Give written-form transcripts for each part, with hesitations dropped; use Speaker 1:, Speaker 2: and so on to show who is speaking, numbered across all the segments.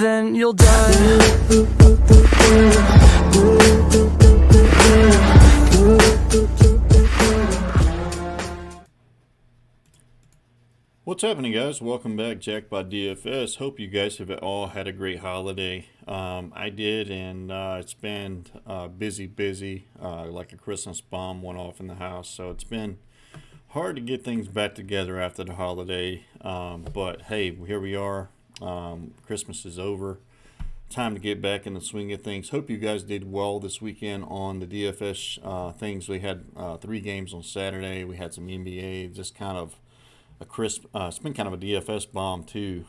Speaker 1: then you'll die.
Speaker 2: What's happening, guys? Welcome back, Jack by DFS. Hope you guys have all had a great holiday. I did, and it's been busy, like a Christmas bomb went off in the house. So it's been hard to get things back together after the holiday. But hey, here we are. Christmas is over. Time to get back in the swing of things. Hope you guys did well this weekend on the DFS things. We had 3 games on Saturday. We had some NBA, just kind of a crisp. It's been kind of a DFS bomb too,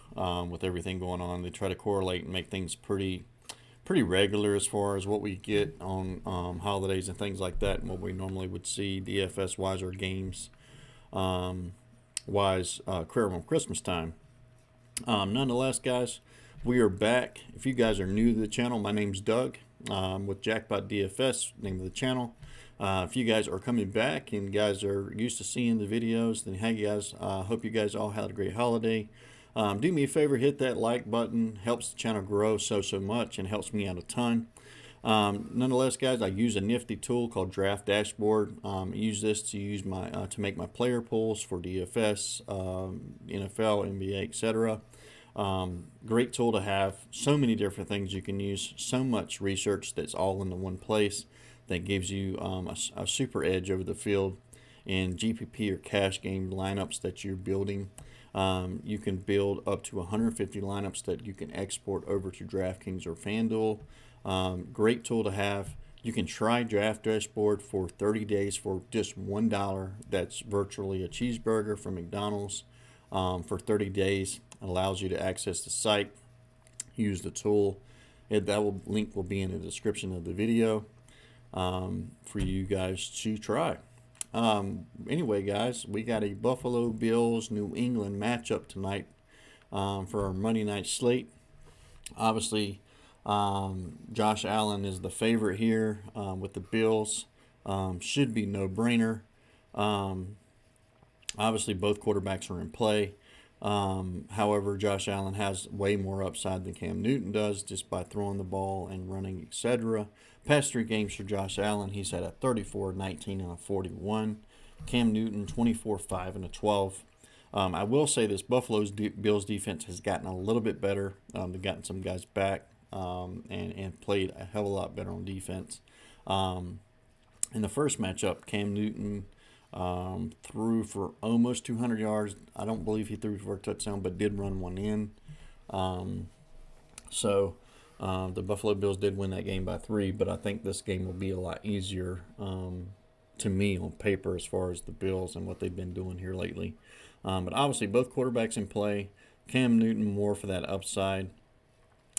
Speaker 2: with everything going on. They try to correlate and make things pretty regular as far as what we get on holidays and things like that, and what we normally would see DFS wise or games wise around Christmas time. Nonetheless, guys, we are back. If you guys are new to the channel, my name's Doug with Jackpot DFS, name of the channel. If you guys are coming back and guys are used to seeing the videos, then hey guys, hope you guys all had a great holiday. Do me a favor, hit that like button. Helps the channel grow so much and helps me out a ton. Nonetheless, guys, I use a nifty tool called Draft Dashboard. I use this to use my to make my player pools for DFS, NFL, NBA, etc. Great tool to have. So many different things you can use. So much research that's all into one place. That gives you a super edge over the field in GPP or cash game lineups that you're building. You can build up to 150 lineups that you can export over to Draftkings or FanDuel. Great tool to have. You can try Draft Dashboard for 30 days for just $1. That's virtually a cheeseburger from McDonald's for 30 days. It allows you to access the site, use the tool. Link will be in the description of the video. For you guys to try. Anyway, guys, we got a Buffalo Bills New England matchup tonight for our Monday night slate. Obviously, Josh Allen is the favorite here with the Bills. Should be no-brainer. Obviously, both quarterbacks are in play. However, Josh Allen has way more upside than Cam Newton does just by throwing the ball and running, etc. Past 3 games for Josh Allen, he's had a 34, 19, and a 41. Cam Newton, 24, 5, and a 12. I will say this, Bills defense has gotten a little bit better. They've gotten some guys back and played a hell of a lot better on defense. In the first matchup, Cam Newton threw for almost 200 yards. I don't believe he threw for a touchdown, but did run one in. The Buffalo Bills did win that game by 3, but I think this game will be a lot easier to me on paper as far as the Bills and what they've been doing here lately. But obviously both quarterbacks in play. Cam Newton more for that upside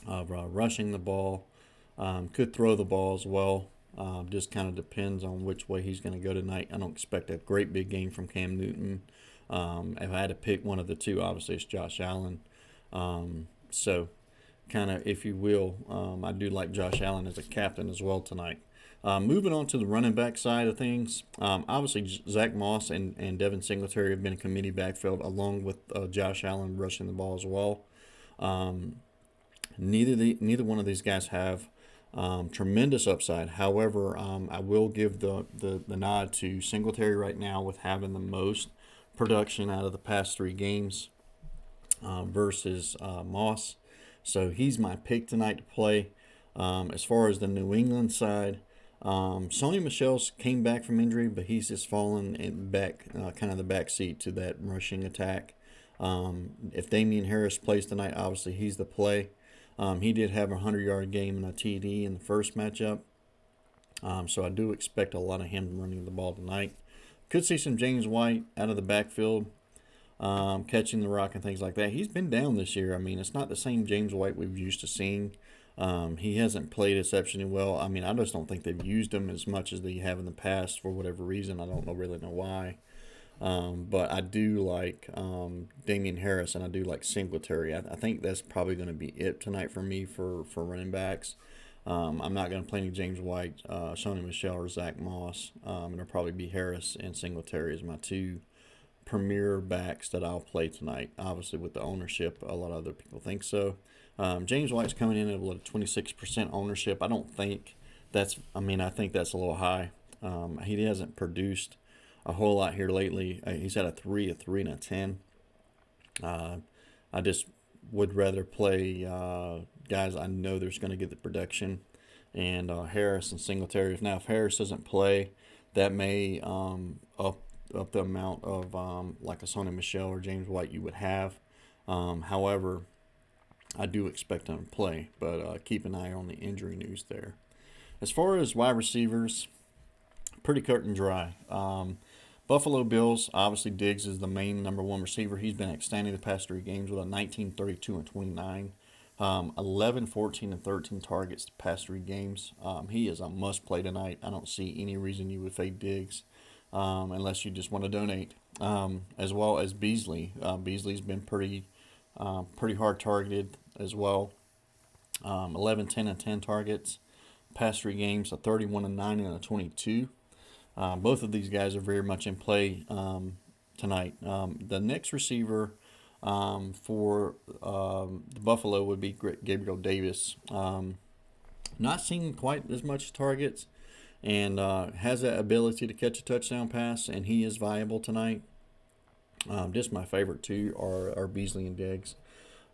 Speaker 2: of rushing the ball. Could throw the ball as well. Just kind of depends on which way he's going to go tonight. I don't expect a great big game from Cam Newton. If I had to pick one of the two, obviously it's Josh Allen. So kind of, if you will, I do like Josh Allen as a captain as well tonight. Moving on to the running back side of things, obviously Zach Moss and Devin Singletary have been a committee backfield along with Josh Allen rushing the ball as well. Neither one of these guys have tremendous upside. However, I will give the nod to Singletary right now with having the most production out of the past 3 games versus Moss. So he's my pick tonight to play. As far as the New England side, Sony Michel's came back from injury, but he's just fallen back, kind of the back seat to that rushing attack. If Damian Harris plays tonight, obviously he's the play. He did have a 100-yard game and a TD in the first matchup. So I do expect a lot of him running the ball tonight. Could see some James White out of the backfield, catching the rock and things like that. He's been down this year. I mean, it's not the same James White we've used to seeing. He hasn't played exceptionally well. I mean, I just don't think they've used him as much as they have in the past for whatever reason. I don't really know why. But I do like Damian Harris, and I do like Singletary. I think that's probably going to be it tonight for me for running backs. I'm not going to play any James White, Sony Michel, or Zach Moss. It'll probably be Harris and Singletary as my 2 premier backs that I'll play tonight. Obviously, with the ownership, a lot of other people think so. James White's coming in at a 26% ownership. I don't think that's. I mean, I think that's a little high. He hasn't produced a whole lot here lately. He's had a 3, and a 10. I just would rather play guys I know there's going to get the production, and Harris and Singletary. Now, if Harris doesn't play, that may up the amount of like a Sony Michel or James White you would have. However, I do expect him to play, but keep an eye on the injury news there. As far as wide receivers, pretty cut and dry. Buffalo Bills, obviously Diggs is the main number one receiver. He's been outstanding the past 3 games with a 19, 32, and 29. 11, 14, and 13 targets the past 3 games. He is a must-play tonight. I don't see any reason you would fade Diggs unless you just want to donate. As well as Beasley. Beasley's been pretty hard targeted as well. 11, 10, and 10 targets. Past 3 games, a 31, and 9, and a 22. Both of these guys are very much in play tonight. The next receiver for the Buffalo would be Gabriel Davis. Not seeing quite as much targets, and has that ability to catch a touchdown pass, and he is viable tonight. Just my favorite two are Beasley and Diggs.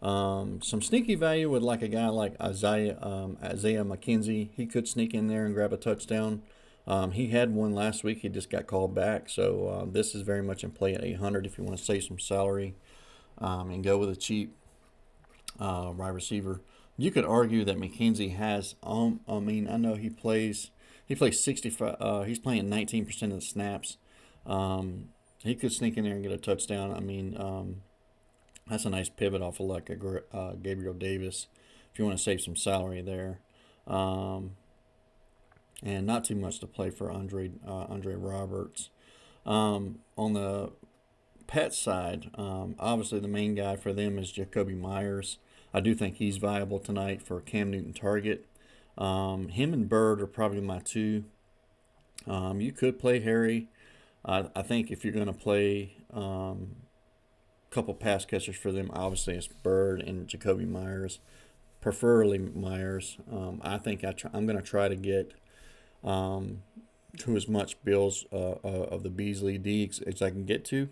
Speaker 2: Some sneaky value with like a guy like Isaiah McKenzie. He could sneak in there and grab a touchdown. He had one last week. He just got called back. So this is very much in play at 800 if you want to save some salary and go with a cheap wide receiver. You could argue that McKenzie has. I mean, I know he plays 65. He's playing 19% of the snaps. He could sneak in there and get a touchdown. I mean, that's a nice pivot off of like a Gabriel Davis if you want to save some salary there. And not too much to play for Andre Roberts. On the PATS side, obviously the main guy for them is Jacoby Myers. I do think he's viable tonight for a Cam Newton target. Him and Bird are probably my two. You could play Harry. I think if you're going to play a couple pass catchers for them, obviously it's Bird and Jacoby Myers. Preferably Myers. I think I'm going to try to get to as much bills of the Beasley Diggs as I can get to.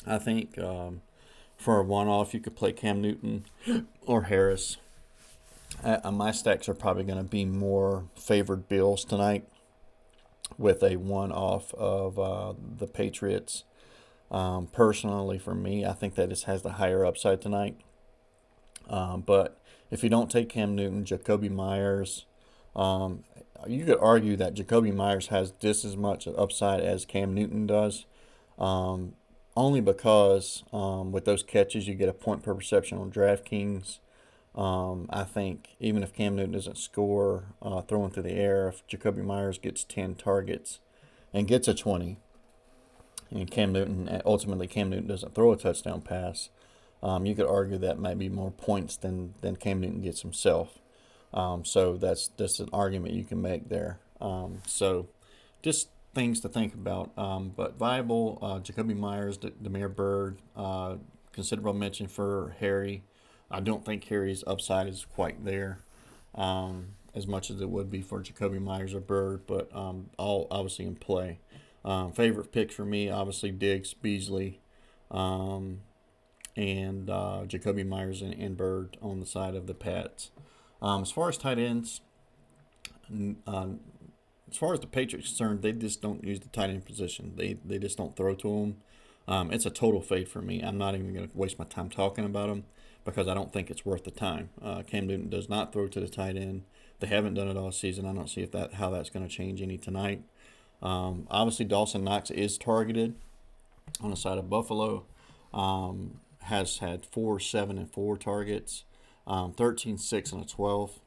Speaker 2: I think for a one-off, you could play Cam Newton or Harris. My stacks are probably going to be more favored Bills tonight with a one-off of the Patriots. Personally, for me, I think that this has the higher upside tonight. But if you don't take Cam Newton, Jacoby Myers, you could argue that Jacoby Myers has just as much upside as Cam Newton does. Only because with those catches, you get a point per reception on DraftKings. I think even if Cam Newton doesn't score throwing through the air, if Jacoby Myers gets 10 targets and gets a 20, and Cam Newton doesn't throw a touchdown pass, you could argue that might be more points than Cam Newton gets himself. So that's an argument you can make there. So just things to think about. But viable, Jacoby Myers, Damiere Byrd, considerable mention for Harry. I don't think Harry's upside is quite there as much as it would be for Jacoby Myers or Byrd, but all obviously in play. Favorite picks for me, obviously Diggs, Beasley, and Jacoby Myers and Byrd on the side of the Pats. As far as tight ends, as far as the Patriots are concerned, they just don't use the tight end position. They just don't throw to them. It's a total fade for me. I'm not even going to waste my time talking about them because I don't think it's worth the time. Cam Newton does not throw to the tight end. They haven't done it all season. I don't see how that's going to change any tonight. Obviously, Dawson Knox is targeted on the side of Buffalo. Has had 4, 7, and 4 targets. 13, 6, and a 12.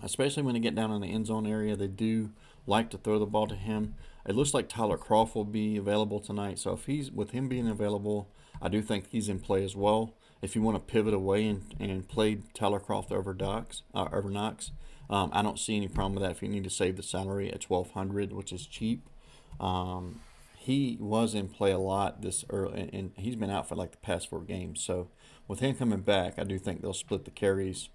Speaker 2: Especially when they get down in the end zone area, they do like to throw the ball to him. It looks like Tyler Kroft will be available tonight. So with him being available, I do think he's in play as well. If you want to pivot away and play Tyler Kroft over Knox, I don't see any problem with that if you need to save the salary at $1,200, which is cheap. He was in play a lot this early, and he's been out for like the past 4 games. So with him coming back, I do think they'll split the carries.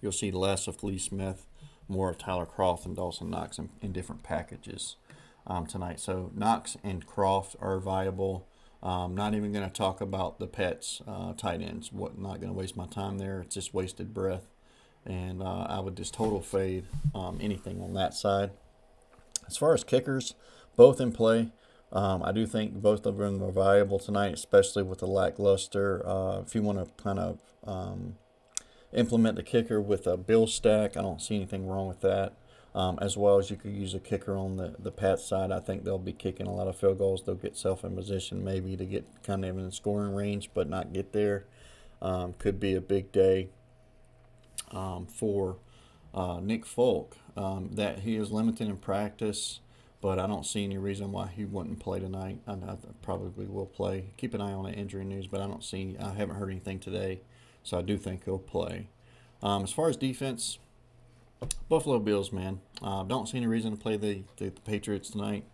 Speaker 2: You'll see less of Lee Smith, more of Tyler Croft and Dawson Knox in different packages tonight. So Knox and Croft are viable. Not even going to talk about the PATS tight ends. Not going to waste my time there. It's just wasted breath. And I would just total fade anything on that side. As far as kickers, both in play. I do think both of them are viable tonight, especially with the lackluster. If you want to kind of implement the kicker with a bill stack, I don't see anything wrong with that. As well as you could use a kicker on the Pats side. I think they'll be kicking a lot of field goals. They'll get self in position maybe to get kind of in scoring range, but not get there. Could be a big day for Nick Folk. That he is limited in practice, but I don't see any reason why he wouldn't play tonight. I probably will play. Keep an eye on the injury news, but I haven't heard anything today, so I do think he'll play. As far as defense, Buffalo Bills, man. Don't see any reason to play the Patriots tonight.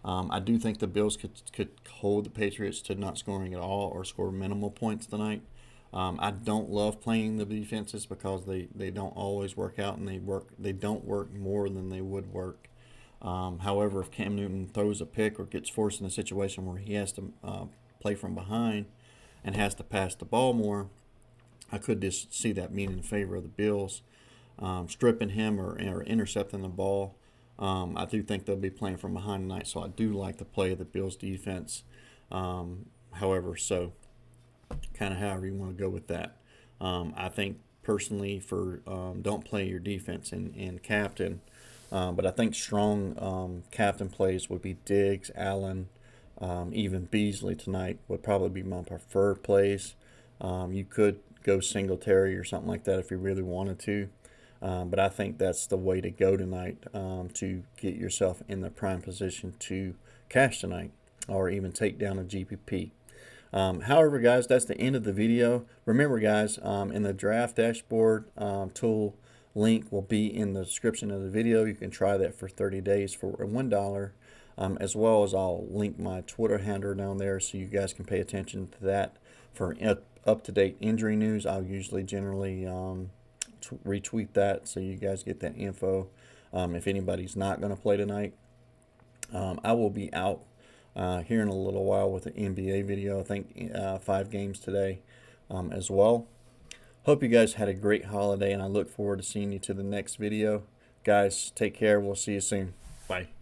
Speaker 2: I do think the Bills could hold the Patriots to not scoring at all or score minimal points tonight. I don't love playing the defenses because they don't always work out, and they don't work more than they would work. However, if Cam Newton throws a pick or gets forced in a situation where he has to play from behind and has to pass the ball more, I could just see that being in favor of the Bills. Stripping him or intercepting the ball. I do think they'll be playing from behind tonight, so I do like the play of the Bills defense. However, so kind of however you want to go with that. I think personally for don't play your defense in captain, but I think strong captain plays would be Diggs, Allen, even Beasley tonight would probably be my preferred plays. You could go Singletary or something like that if you really wanted to. But I think that's the way to go tonight to get yourself in the prime position to cash tonight or even take down a GPP. However, guys, that's the end of the video. Remember, guys, in the draft dashboard tool link will be in the description of the video. You can try that for 30 days for $1. As well as I'll link my Twitter handle down there so you guys can pay attention to that for up-to-date injury news. I'll usually generally retweet that so you guys get that info. If anybody's not going to play tonight, I will be out here in a little while with an NBA video. I think 5 games today as well. Hope you guys had a great holiday, and I look forward to seeing you to the next video. Guys, take care. We'll see you soon. Bye.